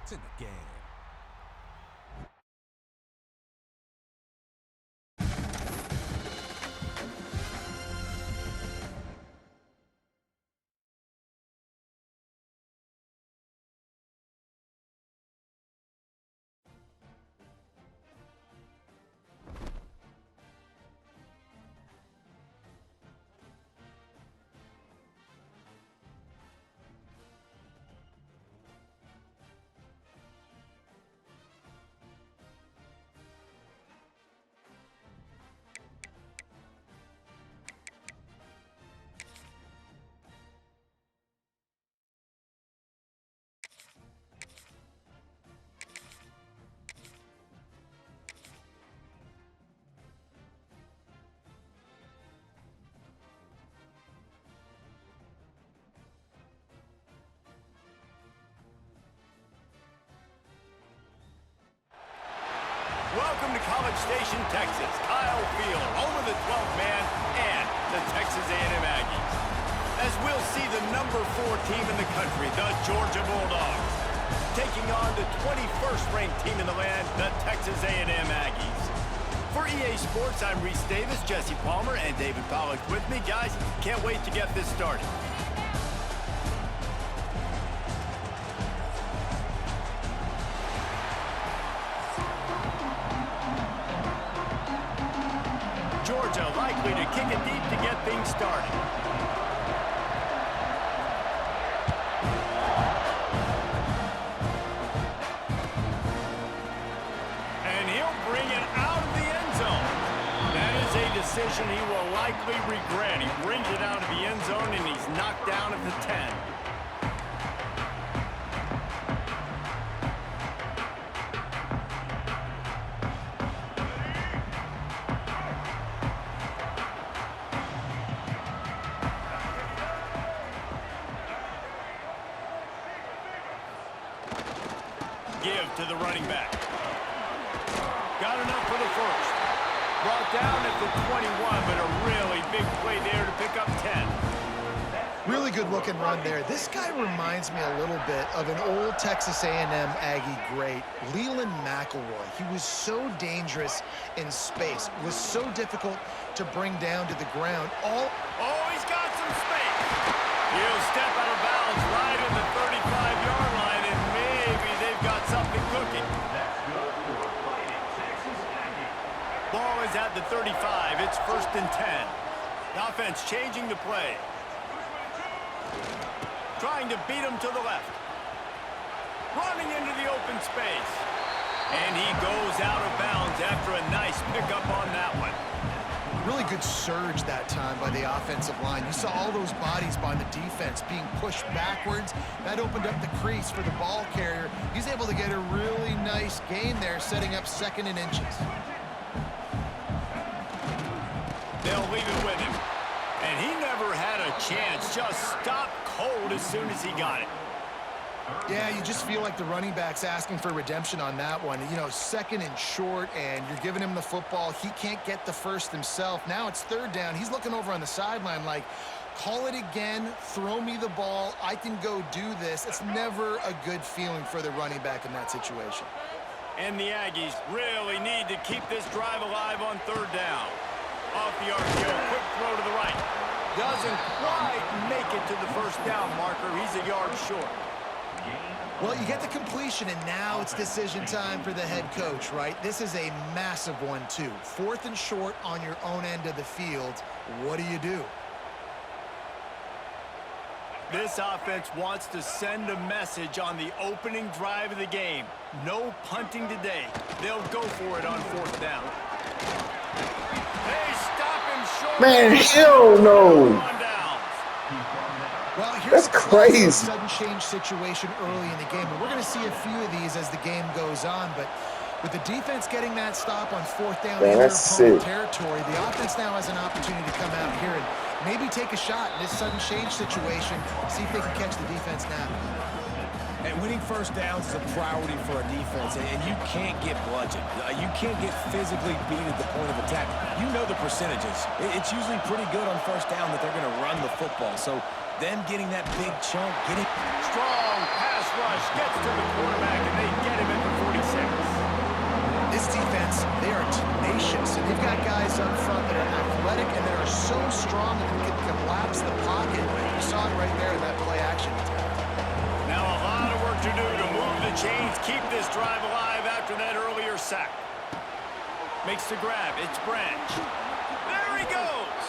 to the game. Welcome to College Station, Texas. Kyle Field, home of the 12th man and the Texas A&M Aggies. As we'll see the number 4 team in the country, the Georgia Bulldogs, taking on the 21st ranked team in the land, the Texas A&M Aggies. For EA Sports, I'm Reese Davis, Jesse Palmer, and David Pollack with me. Guys, can't wait to get this started. Georgia likely to kick it deep to get things started. And he'll bring it out of the end zone. That is a decision he will likely regret. He brings it out of the end zone and he's knocked down at the 10. Give to the running back. Got enough for the first. Brought down at the 21, but a really big play there to pick up 10. Really good looking run there. This guy reminds me a little bit of an old Texas A&M Aggie great, Leland McElroy. He was so dangerous in space, was so difficult to bring down to the ground. Oh, he's got some space. He'll step out of bounds right at the 35-yard line, and maybe they've got something cooking. Ball is at the 35. It's 1st and 10. The offense changing the play. Trying to beat him to the left. Running into the open space. And he goes out of bounds after a nice pickup on that one. Really good surge that time by the offensive line. You saw all those bodies by the defense being pushed backwards. That opened up the crease for the ball carrier. He's able to get a really nice gain there, setting up 2nd and inches. They'll leave it with him. And he never had a chance. Just stopped cold as soon as he got it. Yeah, you just feel like the running back's asking for redemption on that one. You know, 2nd and short, and you're giving him the football. He can't get the first himself. Now it's 3rd down. He's looking over on the sideline like, call it again, throw me the ball, I can go do this. It's never a good feeling for the running back in that situation. And the Aggies really need to keep this drive alive on 3rd down. Off the RPO, quick throw to the right. Doesn't quite make it to the 1st down marker. He's a yard short. Well, you get the completion, and now it's decision time for the head coach, right? This is a massive one, too. 4th and short on your own end of the field. What do you do? This offense wants to send a message on the opening drive of the game. No punting today. They'll go for it on 4th down. They stop him short. Man, hell no. Well, That's crazy. A sudden change situation early in the game, and we're going to see a few of these as the game goes on. But with the defense getting that stop on 4th down in their opponent territory, the offense now has an opportunity to come out here and maybe take a shot in this sudden change situation, see if they can catch the defense now. And winning 1st downs is a priority for a defense, and you can't get bludgeoned. You can't get physically beat at the point of attack. You know the percentages. It's usually pretty good on 1st down that they're going to run the football. So Them getting that big chunk, getting... Strong pass rush gets to the quarterback, and they get him at the 46. This defense, they are tenacious, and they've got guys up front that are athletic and that are so strong that they can collapse the pocket. You saw it right there in that play action. Now a lot of work to do to move the chains, keep this drive alive after that earlier sack. Makes the grab. It's Branch. There he goes.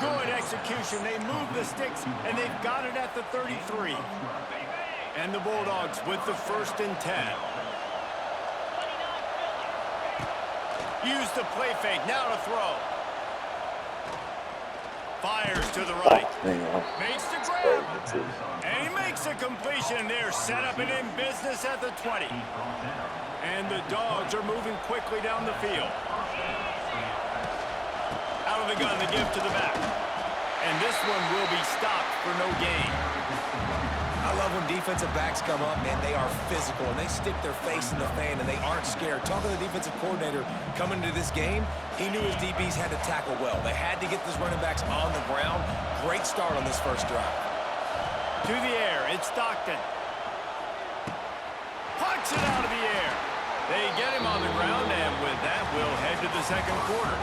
Good execution. They move the sticks, and they've got it at the 33. And the Bulldogs with the 1st and 10. Use the play fake. Now to throw. Fires to the right. Makes the grab. And he makes a completion. They're set up and in business at the 20. And the Dogs are moving quickly down the field. Out of the gun, the give to the back. And this one will be stopped for no gain. I love when defensive backs come up, man. They are physical, and they stick their face in the fan, and they aren't scared. Talking to the defensive coordinator coming into this game, he knew his DBs had to tackle well. They had to get those running backs on the ground. Great start on this first drive. To the air, it's Stockton. Punch it out of the air. They get him on the ground, and with that, we'll head to the second quarter.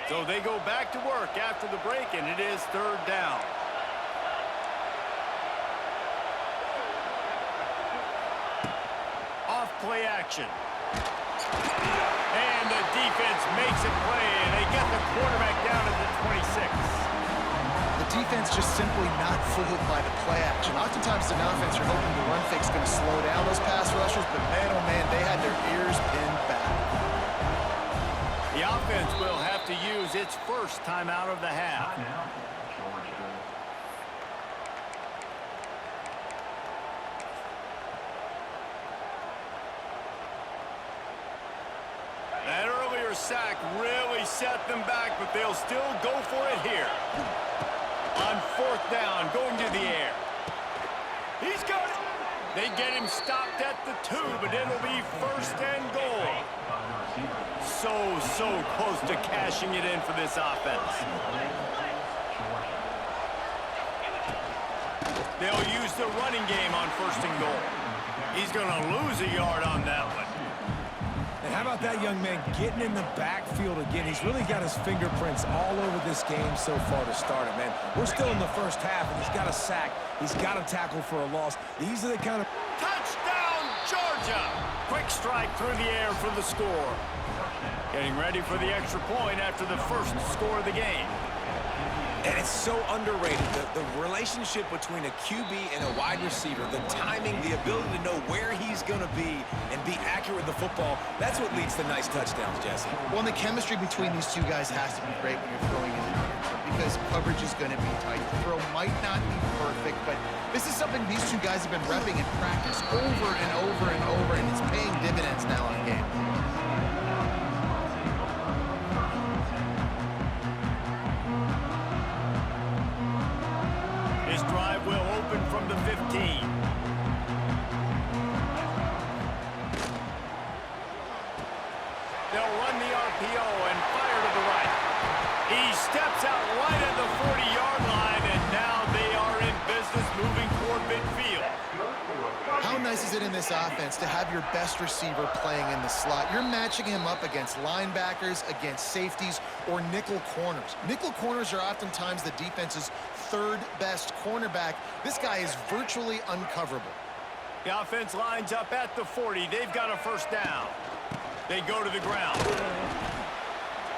So they go back to work after the break, and it is 3rd down. Off play action. And the defense makes it play, and they get the quarterback down at the 26. The defense just simply not fooled by the play action. Oftentimes, the offense are hoping the run fake's going to slow down those pass rushers, but man, oh man, they had their ears pinned back. The offense will have to use its first timeout of the half. That earlier sack really set them back, but they'll still go for it here. On 4th down, going to the air. He's got it. They get him stopped at the 2, but it'll be 1st and goal. So close to cashing it in for this offense. They'll use the running game on 1st and goal. He's going to lose a yard on that one. And how about that young man getting in the backfield again? He's really got his fingerprints all over this game so far to start it, man. We're still in the first half, and he's got a sack. He's got a tackle for a loss. These are the kind of... Touchdown, Georgia! Quick strike through the air for the score. Getting ready for the extra point after the first score of the game. And it's so underrated, the relationship between a QB and a wide receiver, the timing, the ability to know where he's going to be and be accurate with the football, that's what leads to nice touchdowns, Jesse. Well, and the chemistry between these two guys has to be great when you're throwing in the air, because coverage is going to be tight. The throw might not be perfect, but this is something these two guys have been repping in practice over and over and over, and it's paying dividends now in game. His drive will open from the 15. They'll run the RPO and fire to the right. He steps out right at the 40-yard line, and now they are in business moving toward midfield. How nice is it in this offense to have your best receiver playing in the slot? You're matching him up against linebackers, against safeties, or nickel corners. Nickel corners are oftentimes the defense's 3rd best cornerback. This guy is virtually uncoverable. The offense lines up at the 40. They've got a 1st down. They go to the ground.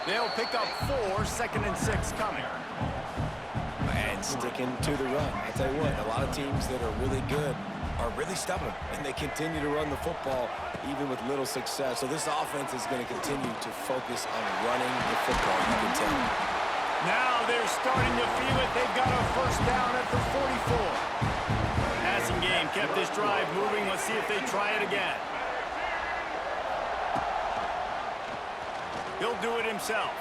They'll pick up 4, 2nd and 6 coming. And sticking to the run. I tell you what, a lot of teams that are really good are really stubborn, and they continue to run the football even with little success. So this offense is going to continue to focus on running the football, you can tell. Now they're starting to feel it. They've got a 1st down at the 44. As passing game kept this drive moving. Let's see if they try it again. He'll do it himself.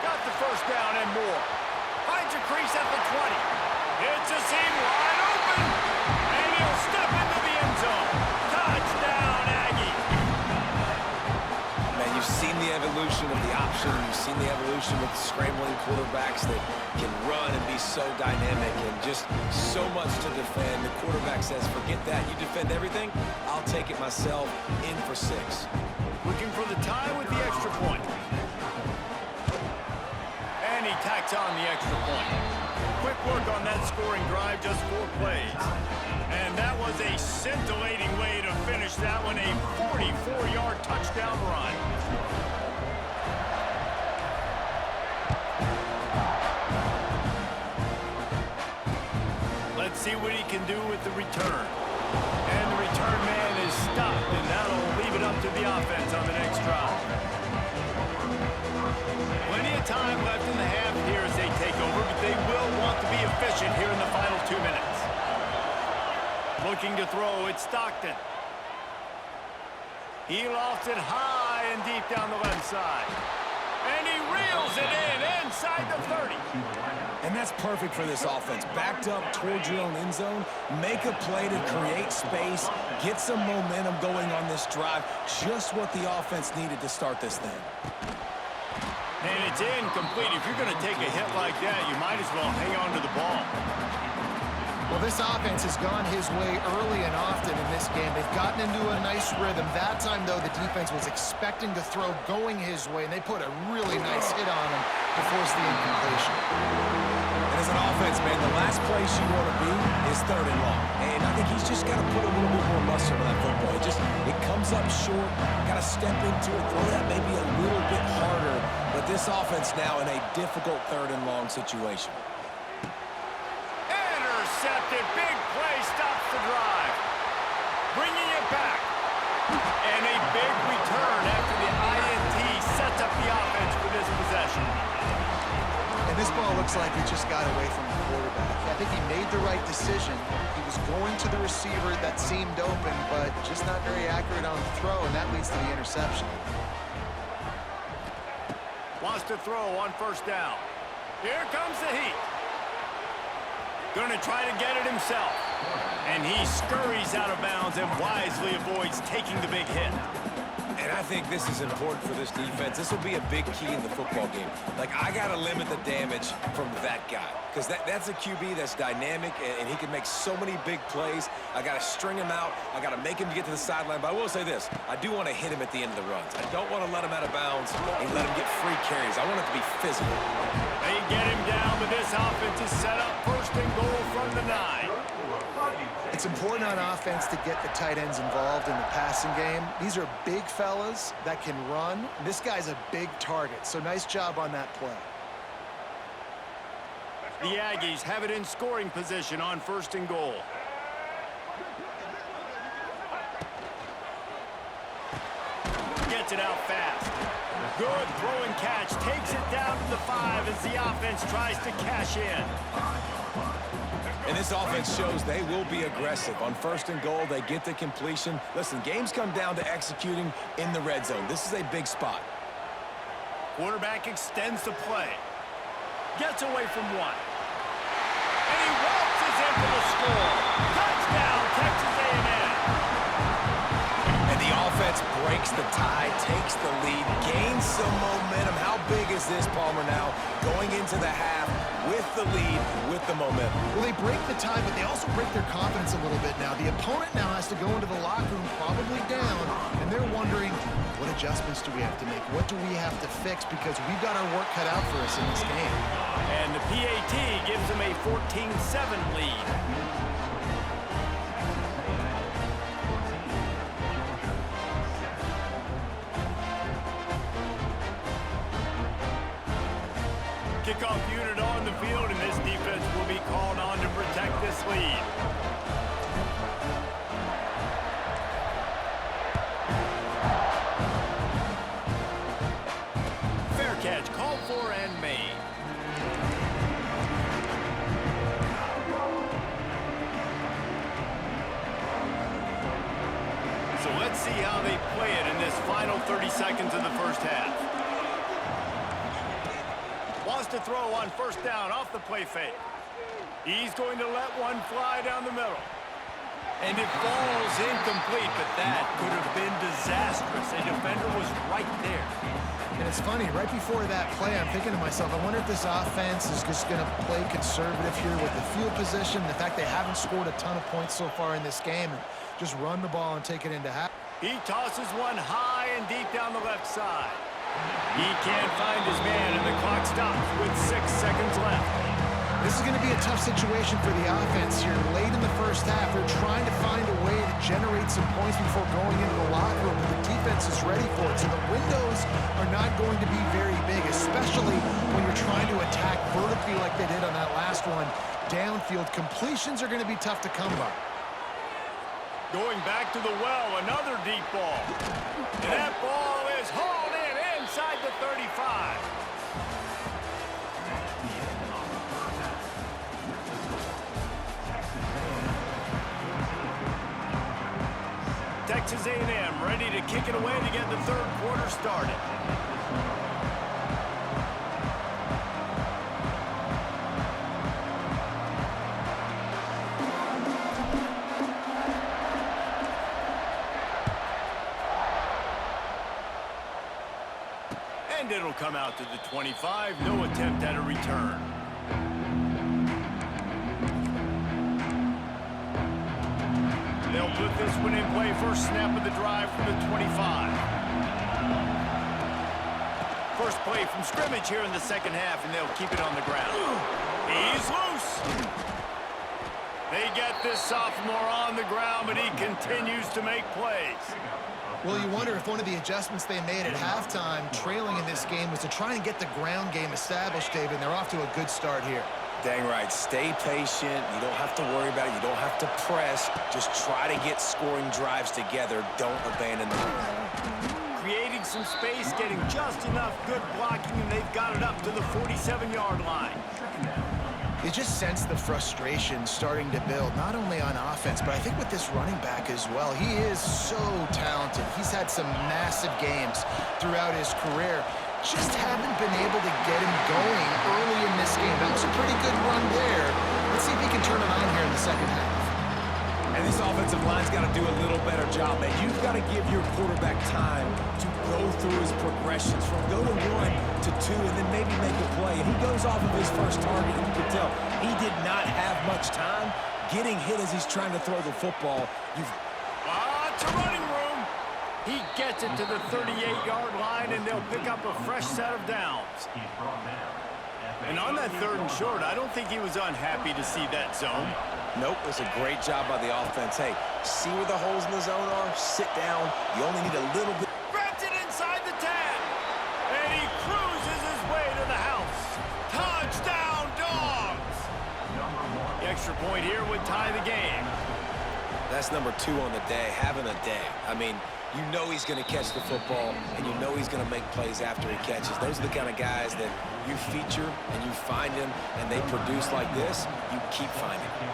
Got the first down and more. Finds a crease at the 20. It's a seam wide open. And he'll step into the end zone. Touchdown, Aggie. Man, you've seen the evolution of the option. You've seen the evolution with scrambling quarterbacks that can run and be so dynamic and just so much to defend. The quarterback says, forget that. You defend everything, I'll take it myself. In for 6. Looking for the tie with the extra point. And he tacks on the extra point. Quick work on that scoring drive, just 4 plays. And that was a scintillating way to finish that one, a 44-yard touchdown run. Let's see what he can do with the return. And the return man is stopped, and that'll leave it up to the offense on the next drive. Plenty of time left in the half here as they take over, but they will want to be efficient here in the final 2 minutes. Looking to throw, it's Stockton. He lofts it high and deep down the left side. And he reels it in inside the 30. And that's perfect for this offense. Backed up towards your own end zone, make a play to create space, get some momentum going on this drive. Just what the offense needed to start this thing. And it's incomplete. If you're going to take a hit like that, you might as well hang on to the ball. Well, this offense has gone his way early and often in this game. They've gotten into a nice rhythm. That time, though, the defense was expecting the throw going his way, and they put a really nice hit on him to force the incompletion. And as an offense, man, the last place you want to be is 3rd and long. And I think he's just got to put a little bit more muscle on that football. It comes up short, got to step into it, throw that maybe a little bit harder. But this offense now in a difficult 3rd and long situation. Intercepted, big play, stops the drive. Bringing it back. And a big return after the INT sets up the offense for this possession. And this ball looks like it just got away from the quarterback. I think he made the right decision. He was going to the receiver that seemed open, but just not very accurate on the throw, and that leads to the interception. Wants to throw on 1st down. Here comes the heat. Going to try to get it himself. And he scurries out of bounds and wisely avoids taking the big hit. And I think this is important for this defense. This will be a big key in the football game. Like, I got to limit the damage from that guy. Because that's a QB that's dynamic, and he can make so many big plays. I got to string him out. I got to make him get to the sideline. But I will say this. I do want to hit him at the end of the runs. I don't want to let him out of bounds and let him get free carries. I want it to be physical. They get him down, but this offense is set up 1st and goal from the 9. It's important on offense to get the tight ends involved in the passing game. These are big fellas that can run. This guy's a big target, so nice job on that play. The Aggies have it in scoring position on 1st and goal. Gets it out fast. Good throwing catch. Takes it down to the 5 as the offense tries to cash in. And this offense shows they will be aggressive. On 1st and goal, they get the completion. Listen, games come down to executing in the red zone. This is a big spot. Quarterback extends the play. Gets away from 1. And he waltzes into the score. Touchdown, Texas A&M. And the offense breaks the tie, takes the lead, gains some momentum. How big is this, Palmer, now? Going into the half with the lead, with the momentum. Well, they break the tie, but they also break their confidence a little bit now. The opponent now has to go into the locker room probably down, and they're wondering, what adjustments do we have to make? What do we have to fix? Because we've got our work cut out for us in this game. And the PAT gives them a 14-7 lead. Kickoff unit on the field, and this defense will be called on to protect this lead. Fair catch called for and made. So let's see how they play it in this final 30 seconds of the first half. Wants to throw on first down off the play fake. He's going to let one fly down the middle. And it falls incomplete, but that could have been disastrous. A defender was right there. And it's funny, right before that play, I'm thinking to myself, I wonder if this offense is just going to play conservative here with the field position, the fact they haven't scored a ton of points so far in this game, and just run the ball and take it into half. He tosses one high and deep down the left side. He can't find his man, and the clock stops with 6 seconds left. This is going to be a tough situation for the offense here. Late in the first half, they're trying to find a way to generate some points before going into the locker room, but the defense is ready for it. So the windows are not going to be very big, especially when you're trying to attack vertically like they did on that last one. Downfield completions are going to be tough to come by. Going back to the well, another deep ball. And that ball is hauled in inside the 35. Texas A&M ready to kick it away to get the third quarter started. And it'll come out to the 25. No attempt at a return. They'll put this one in play. First snap of the drive from the 25. First play from scrimmage here in the second half, and they'll keep it on the ground. He's loose. They get this sophomore on the ground, but he continues to make plays. Well, you wonder if one of the adjustments they made at halftime, trailing in this game, was to try and get the ground game established, David. They're off to a good start here. Dang right. Stay patient. You don't have to worry about it. You don't have to press. Just try to get scoring drives together. Don't abandon the run. Creating some space, getting just enough good blocking, and they've got it up to the 47-yard line. You just sense the frustration starting to build, not only on offense, but I think with this running back as well. He is so talented. He's had some massive games throughout his career. Just haven't been able to get him going early in this game. That was a pretty good run there. Let's see if he can turn it on here in the second half. And this offensive line's got to do a little better job, man. You've got to give your quarterback time to go through his progressions from go to 1 to 2 and then maybe make a play. And he goes off of his first target, and you can tell he did not have much time getting hit as he's trying to throw the football. Lots of running room. He gets it to the 38-yard line, and they'll pick up a fresh set of downs. And on that third and short, I don't think he was unhappy to see that zone. Nope, it's a great job by the offense. Hey, see where the holes in the zone are? Sit down. You only need a little bit. Grabs it inside the 10. And he cruises his way to the house. Touchdown, Dogs! The extra point here would tie the game. That's number 2 on the day, having a day. I mean, you know he's going to catch the football, and you know he's going to make plays after he catches. Those are the kind of guys that you feature and you find him, and they produce like this. You keep finding them.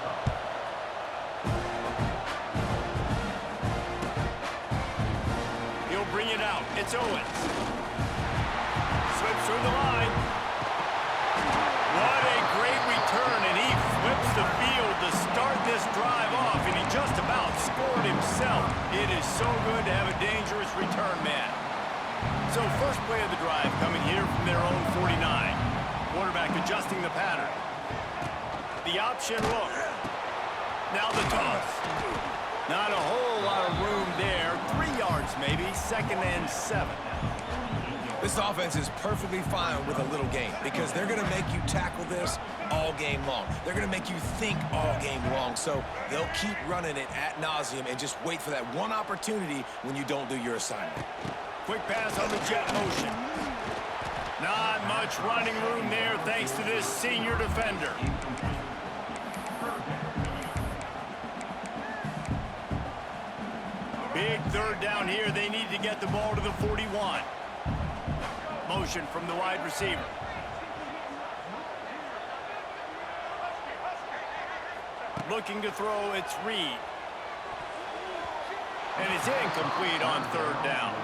He'll bring it out. It's Owens. Slips through the line. What a great return, and he flips the field to start this drive off, and he just about scored himself. It is so good to have a dangerous return man. So first play of the drive coming here from their own 49. Quarterback adjusting the pattern. The option look. Now the toss. Not a whole lot of room there. 3 yards maybe, 2nd and 7. This offense is perfectly fine with a little game because they're going to make you tackle this all game long. They're going to make you think all game long. So they'll keep running it ad nauseum and just wait for that one opportunity when you don't do your assignment. Quick pass on the jet motion. Not much running room there thanks to this senior defender. Big third down here. They need to get the ball to the 41. Motion from the wide receiver. Looking to throw, it's Reed. And it's incomplete on third down.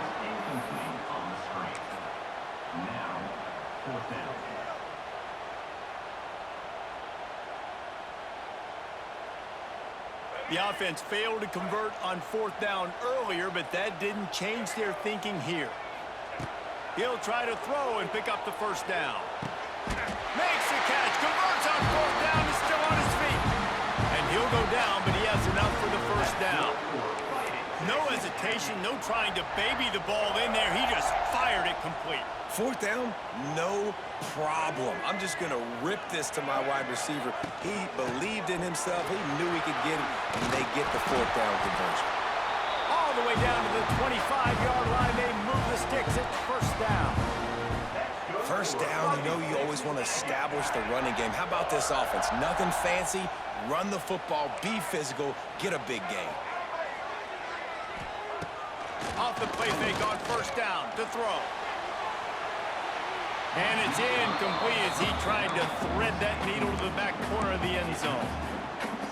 The offense failed to convert on fourth down earlier, but that didn't change their thinking here. He'll try to throw and pick up the first down. Makes the catch, converts on fourth down, is still on his feet. And he'll go down, but he has enough for the first down. No hesitation, no trying to baby the ball in there. He just fired it complete. Fourth down, no problem. I'm just going to rip this to my wide receiver. He believed in himself. He knew he could get it, and they get the fourth down conversion. All the way down to the 25-yard line. They move the sticks. It's first down. First down, you know you always want to establish the running game. How about this offense? Nothing fancy. Run the football, be physical, get a big gain. Off the play fake on first down to throw. And it's incomplete as he tried to thread that needle to the back corner of the end zone.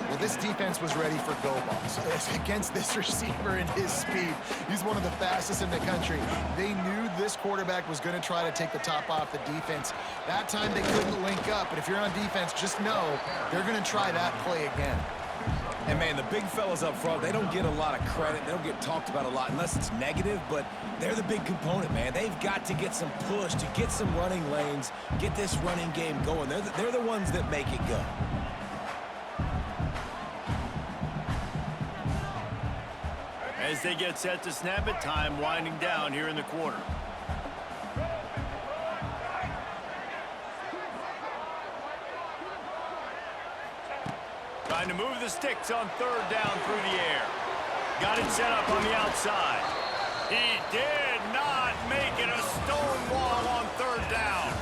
Well, this defense was ready for go balls against this receiver and his speed. He's one of the fastest in the country. They knew this quarterback was going to try to take the top off the defense. That time they couldn't link up, but if you're on defense, just know they're going to try that play again. And, man, the big fellas up front, they don't get a lot of credit. They don't get talked about a lot unless it's negative, but they're the big component, man. They've got to get some push, to get some running lanes, get this running game going. They're the ones that make it go. As they get set to snap it, time winding down here in the quarter. Trying to move the sticks on third down through the air. Got it set up on the outside. He did not make it a stone wall on third down.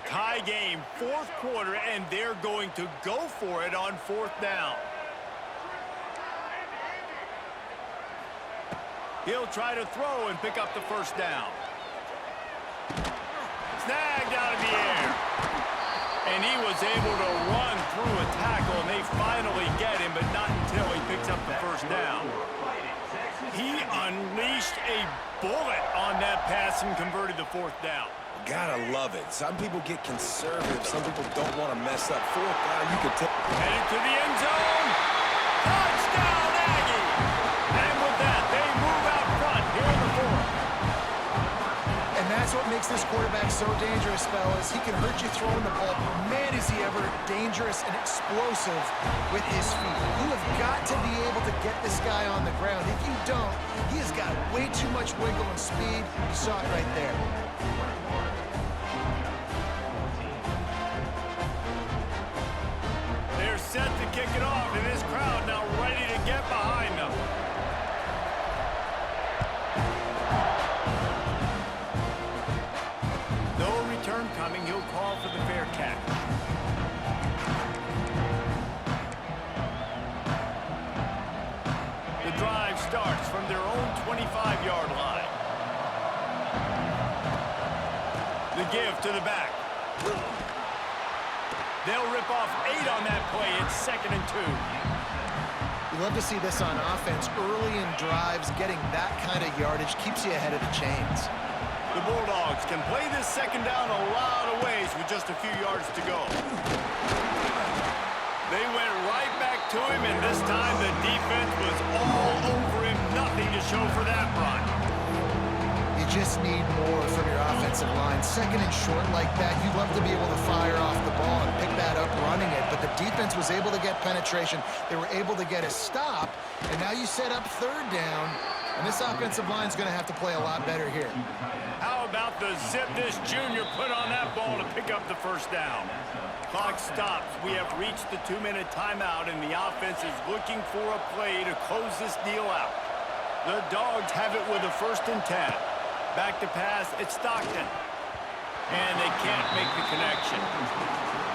Tie game, fourth quarter, and they're going to go for it on fourth down. He'll try to throw and pick up the first down. Snagged out of the air. And he was able to run through a tackle, and they finally get him, but not until he picks up the first down. He unleashed a bullet on that pass and converted the fourth down. Gotta love it. Some people get conservative. Some people don't want to mess up. Fourth down, you can take. Headed to the end zone. Touchdown, Aggie! And with that, they move out front here in the fourth. And that's what makes this quarterback so dangerous, fellas. He can hurt you throwing the ball. Man, is he ever dangerous and explosive with his feet. You have got to be able to get this guy on the ground. If you don't, he has got way too much wiggle and speed. You saw it right there. Set to kick it off, and this crowd now ready to get behind them. No return coming. He'll call for the fair catch. The drive starts from their own 25-yard line. The give to the back. They'll rip off 8 on that play. It's 2nd and 2. You love to see this on offense. Early in drives, getting that kind of yardage keeps you ahead of the chains. The Bulldogs can play this second down a lot of ways with just a few yards to go. They went right back to him, and this time the defense was all over him. Nothing to show for that run. You just need more from your offensive line. Second and short like that, you'd love to be able to fire off the ball and pick that up running it, but the defense was able to get penetration. They were able to get a stop, and now you set up third down, and this offensive line's going to have to play a lot better here. How about the zip this junior put on that ball to pick up the first down? Clock stops. We have reached the 2-minute timeout, and the offense is looking for a play to close this deal out. The Dogs have it with a 1st and 10. Back to pass, it's Stockton. And they can't make the connection.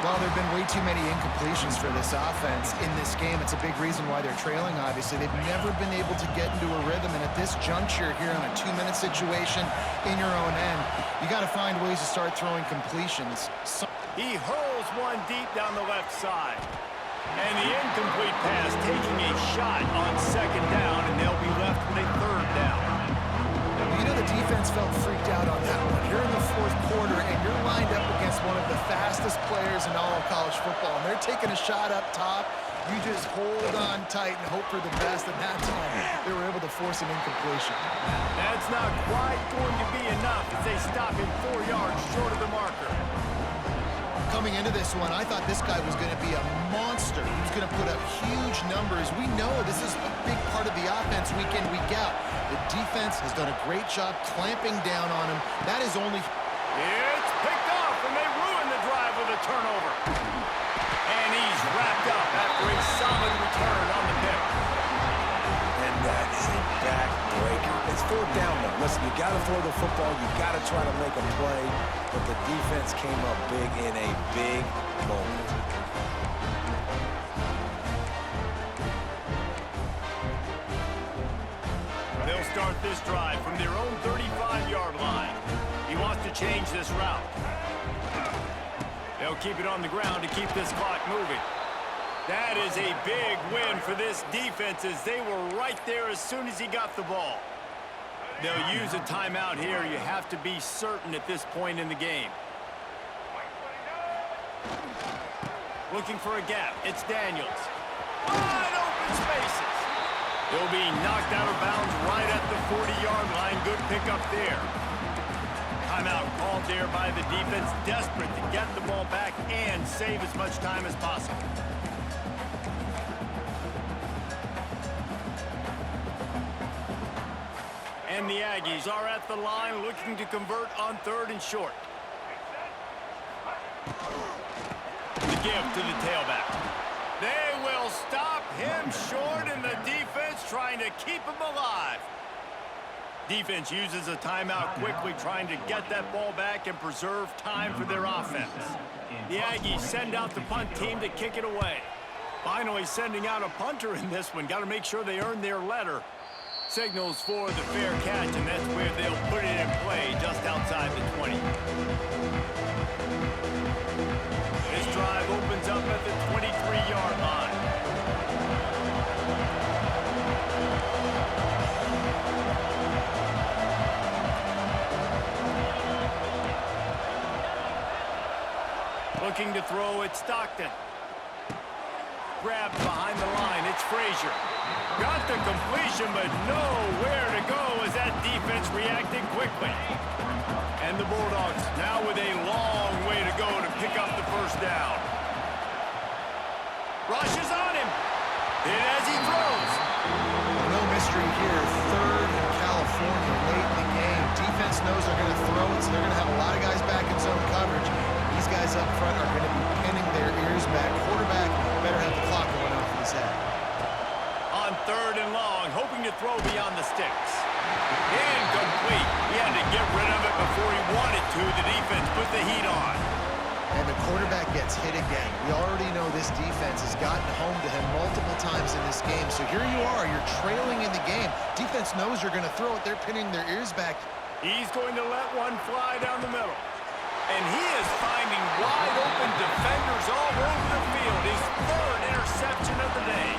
Well, there have been way too many incompletions for this offense in this game. It's a big reason why they're trailing, obviously. They've never been able to get into a rhythm, and at this juncture here on a 2-minute situation in your own end, you got to find ways to start throwing completions. He hurls one deep down the left side. And the incomplete pass taking a shot on second down, and they'll be left with a third down. You know the defense felt freaked out on that one. You're in the fourth quarter, and you're lined up against one of the fastest players in all of college football, and they're taking a shot up top. You just hold on tight and hope for the best, and that time they were able to force an incompletion. That's not quite going to be enough as they stop him 4 yards short of the marker. Coming into this one, I thought this guy was going to be a monster. He was going to put up huge numbers. We know this is a big part of the offense week in, week out. The defense has done a great job clamping down on him. That is only... It's picked off, and they ruin the drive with a turnover. And he's wrapped up after a solid return on the pick. And that is a backbreaker. It's fourth down, though. Listen, you got to throw the football. You got to try to make a play. But the defense came up big in a big moment. They'll start this drive from their own 35-yard line. He wants to change this route. They'll keep it on the ground to keep this clock moving. That is a big win for this defense as they were right there as soon as he got the ball. They'll use a timeout here. You have to be certain at this point in the game. Looking for a gap. It's Daniels. Wide open spaces. He'll be knocked out of bounds right at the 40-yard line. Good pickup there. Timeout called there by the defense, desperate to get the ball back and save as much time as possible. And the Aggies are at the line looking to convert on 3rd and short. The give to the tailback. They will stop him short, and the defense trying to keep him alive. Defense uses a timeout quickly, trying to get that ball back and preserve time for their offense. The Aggies send out the punt team to kick it away. Finally sending out a punter in this one. Got to make sure they earn their letter. Signals for the fair catch, and that's where they'll put it in play just outside the 20. This drive opens up at the 23-yard line. Looking to throw at Stockton. Grabbed behind the line. It's Frazier. Got the completion, but nowhere to go as that defense reacted quickly. And the Bulldogs now with a long way to go to pick up the first down. Rushes on him. Hit as he throws. No mystery here. 3rd in California late in the game. Defense knows they're going to throw it, so they're going to have a lot of guys back in zone coverage. These guys up front are going to be pinning their ears back. Quarterback better have the clock going off his head. On 3rd and long, hoping to throw beyond the sticks. Incomplete. He had to get rid of it before he wanted to. The defense put the heat on. And the quarterback gets hit again. We already know this defense has gotten home to him multiple times in this game. So here you are. You're trailing in the game. Defense knows you're going to throw it. They're pinning their ears back. He's going to let one fly down the middle. And he is finding wide open defenders all over the field. His 3rd interception of the day.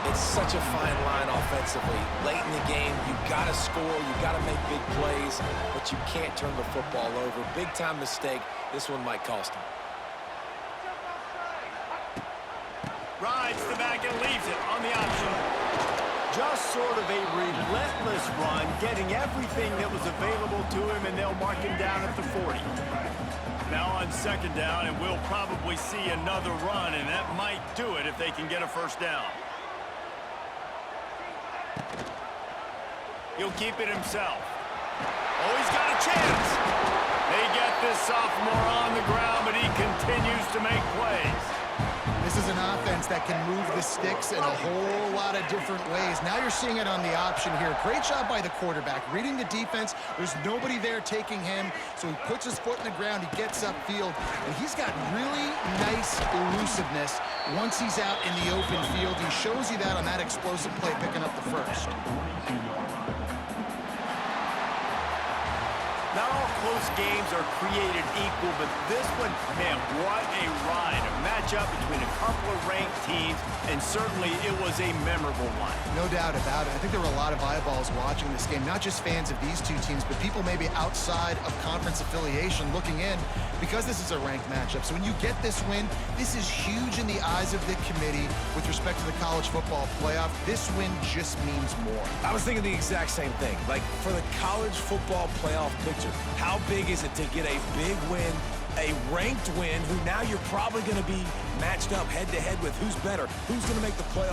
It's such a fine line offensively. Late in the game, you got to score, you got to make big plays, but you can't turn the football over. Big-time mistake. This one might cost him. Rides the back and leaves it on the option. Just sort of a relentless run, getting everything that was available to him, and they'll mark him down at the 40. Now on 2nd down, and we'll probably see another run, and that might do it if they can get a first down. He'll keep it himself. Oh, he's got a chance. They get this sophomore on the ground, but he continues to make plays. This is an offense that can move the sticks in a whole lot of different ways. Now you're seeing it on the option here. Great job by the quarterback. Reading the defense, there's nobody there taking him, so he puts his foot in the ground, he gets upfield, and he's got really nice elusiveness once he's out in the open field. He shows you that on that explosive play, picking up the first. Not all close games are created equal, but this one, man, what a ride. A matchup between a couple of ranked teams, and certainly it was a memorable one. No doubt about it. I think there were a lot of eyeballs watching this game, not just fans of these two teams, but people maybe outside of conference affiliation looking in because this is a ranked matchup. So when you get this win, this is huge in the eyes of the committee with respect to the college football playoff. This win just means more. I was thinking the exact same thing. Like, for the college football playoff picture, how big is it to get a big win, a ranked win, who now you're probably going to be matched up head-to-head with who's better, who's going to make the playoff?